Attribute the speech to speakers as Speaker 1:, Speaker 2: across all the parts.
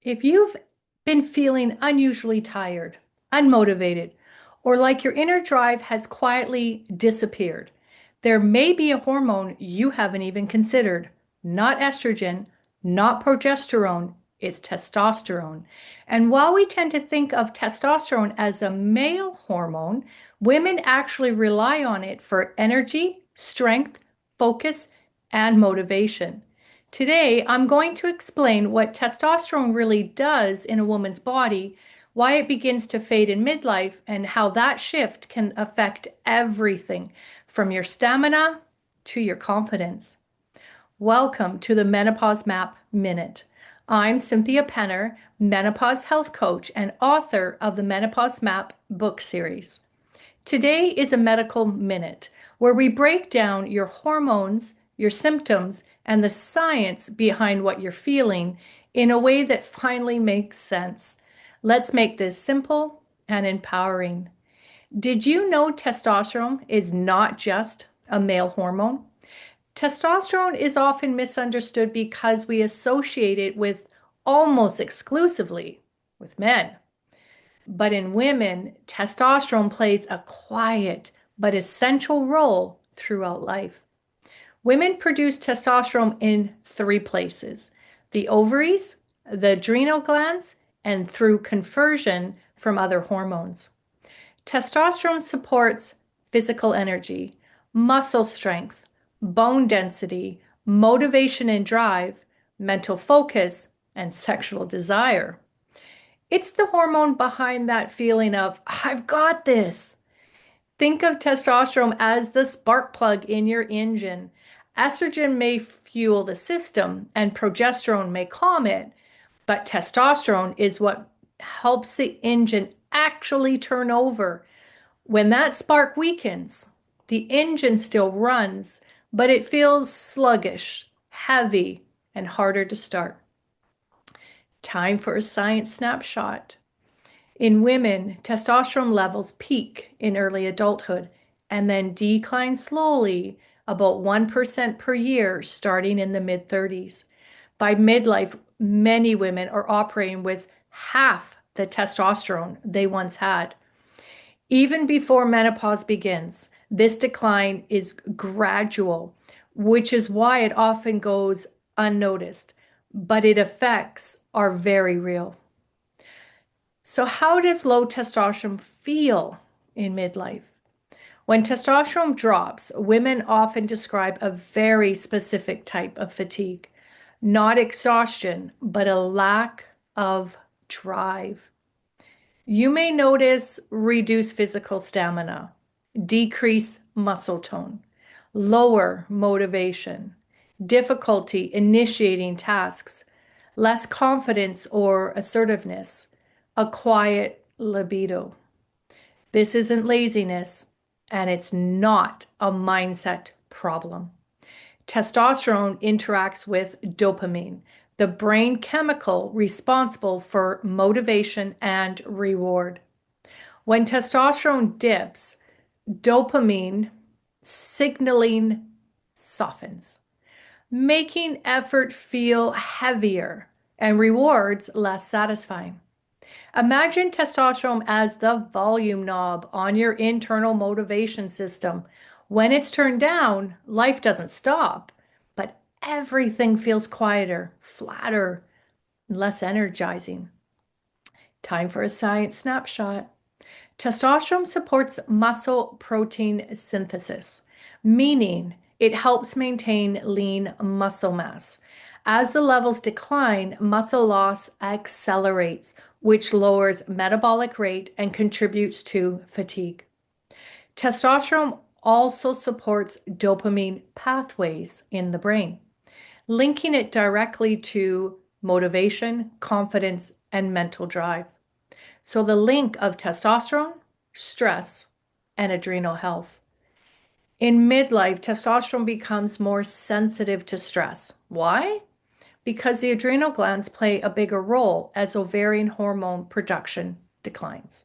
Speaker 1: If you've been feeling unusually tired, unmotivated, or like your inner drive has quietly disappeared, there may be a hormone you haven't even considered. Not estrogen, not progesterone, it's testosterone. And while we tend to think of testosterone as a male hormone, women actually rely on it for energy, strength, focus, and motivation. Today, I'm going to explain what testosterone really does in a woman's body, why it begins to fade in midlife, and how that shift can affect everything from your stamina to your confidence. Welcome to the Menopause Map Minute. I'm Cynthia Penner, Menopause Health Coach and author of the Menopause Map book series. Today is a medical minute where we break down your hormones, your symptoms, and the science behind what you're feeling in a way that finally makes sense. Let's make this simple and empowering. Did you know testosterone is not just a male hormone? Testosterone is often misunderstood because we associate it with almost exclusively with men. But in women, testosterone plays a quiet but essential role throughout life. Women produce testosterone in three places: the ovaries, the adrenal glands, and through conversion from other hormones. Testosterone supports physical energy, muscle strength, bone density, motivation and drive, mental focus, and sexual desire. It's the hormone behind that feeling of, I've got this. Think of testosterone as the spark plug in your engine. Estrogen may fuel the system and progesterone may calm it, but testosterone is what helps the engine actually turn over. When that spark weakens, the engine still runs, but it feels sluggish, heavy, and harder to start. Time for a science snapshot. In women, testosterone levels peak in early adulthood and then decline slowly, about 1% per year, starting in the mid 30s. By midlife, many women are operating with half the testosterone they once had. Even before menopause begins, this decline is gradual, which is why it often goes unnoticed, but its effects are very real. So, how does low testosterone feel in midlife? When testosterone drops, women often describe a very specific type of fatigue, not exhaustion, but a lack of drive. You may notice reduced physical stamina, decreased muscle tone, lower motivation, difficulty initiating tasks, less confidence or assertiveness, a quiet libido. This isn't laziness, and it's not a mindset problem. Testosterone interacts with dopamine, the brain chemical responsible for motivation and reward. When testosterone dips, dopamine signaling softens, making effort feel heavier and rewards less satisfying. Imagine testosterone as the volume knob on your internal motivation system. When it's turned down, life doesn't stop, but everything feels quieter, flatter, less energizing. Time for a science snapshot. Testosterone supports muscle protein synthesis, meaning it helps maintain lean muscle mass. As the levels decline, muscle loss accelerates, which lowers metabolic rate and contributes to fatigue. Testosterone also supports dopamine pathways in the brain, linking it directly to motivation, confidence, and mental drive. So the link of testosterone, stress, and adrenal health. In midlife, testosterone becomes more sensitive to stress. Why? Because the adrenal glands play a bigger role as ovarian hormone production declines.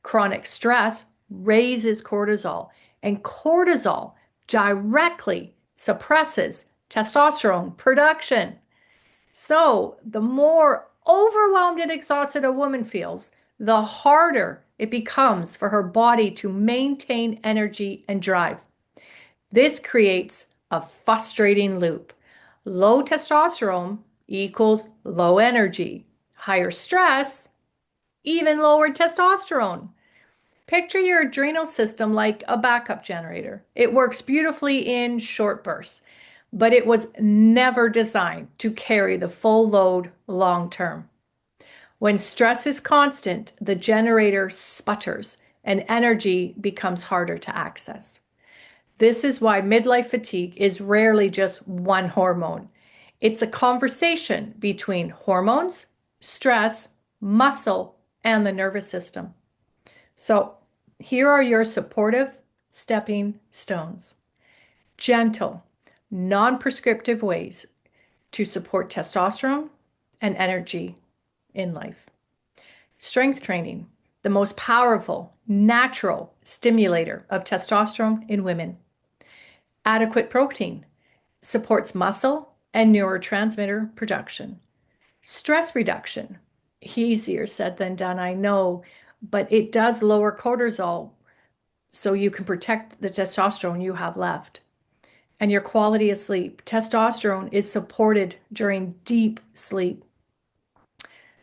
Speaker 1: Chronic stress raises cortisol, and cortisol directly suppresses testosterone production. So, the more overwhelmed and exhausted a woman feels, the harder it becomes for her body to maintain energy and drive. This creates a frustrating loop. Low testosterone equals low energy. Higher stress, even lower testosterone. Picture your adrenal system like a backup generator. It works beautifully in short bursts, but it was never designed to carry the full load long term. When stress is constant, the generator sputters and energy becomes harder to access. This is why midlife fatigue is rarely just one hormone. It's a conversation between hormones, stress, muscle, and the nervous system. So, here are your supportive stepping stones. Gentle, non prescriptive ways to support testosterone and energy in life. Strength training, the most powerful, natural stimulator of testosterone in women. Adequate protein supports muscle and neurotransmitter production. Stress reduction, easier said than done, I know, but it does lower cortisol so you can protect the testosterone you have left. And your quality of sleep. Testosterone is supported during deep sleep.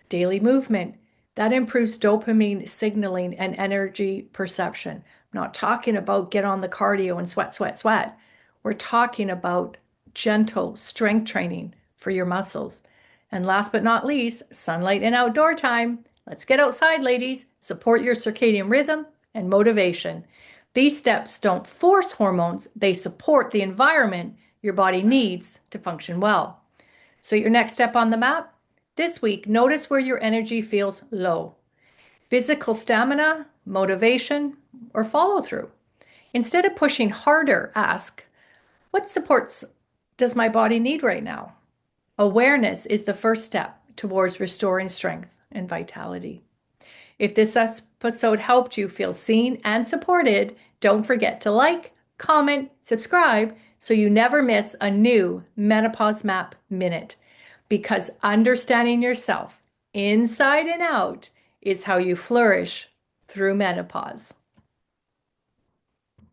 Speaker 1: Daily movement. That improves dopamine signaling and energy perception. I'm not talking about get on the cardio and sweat, sweat, sweat. We're talking about gentle strength training for your muscles. And last but not least, sunlight and outdoor time. Let's get outside, ladies. Support your circadian rhythm and motivation. These steps don't force hormones, they support the environment your body needs to function well. So, your next step on the map this week, notice where your energy feels low. Physical stamina, motivation, or follow through. Instead of pushing harder, ask, what supports does my body need right now? Awareness is the first step towards restoring strength and vitality. If this episode helped you feel seen and supported, don't forget to like, comment, subscribe so you never miss a new Menopause Map minute. Because understanding yourself inside and out is how you flourish through menopause.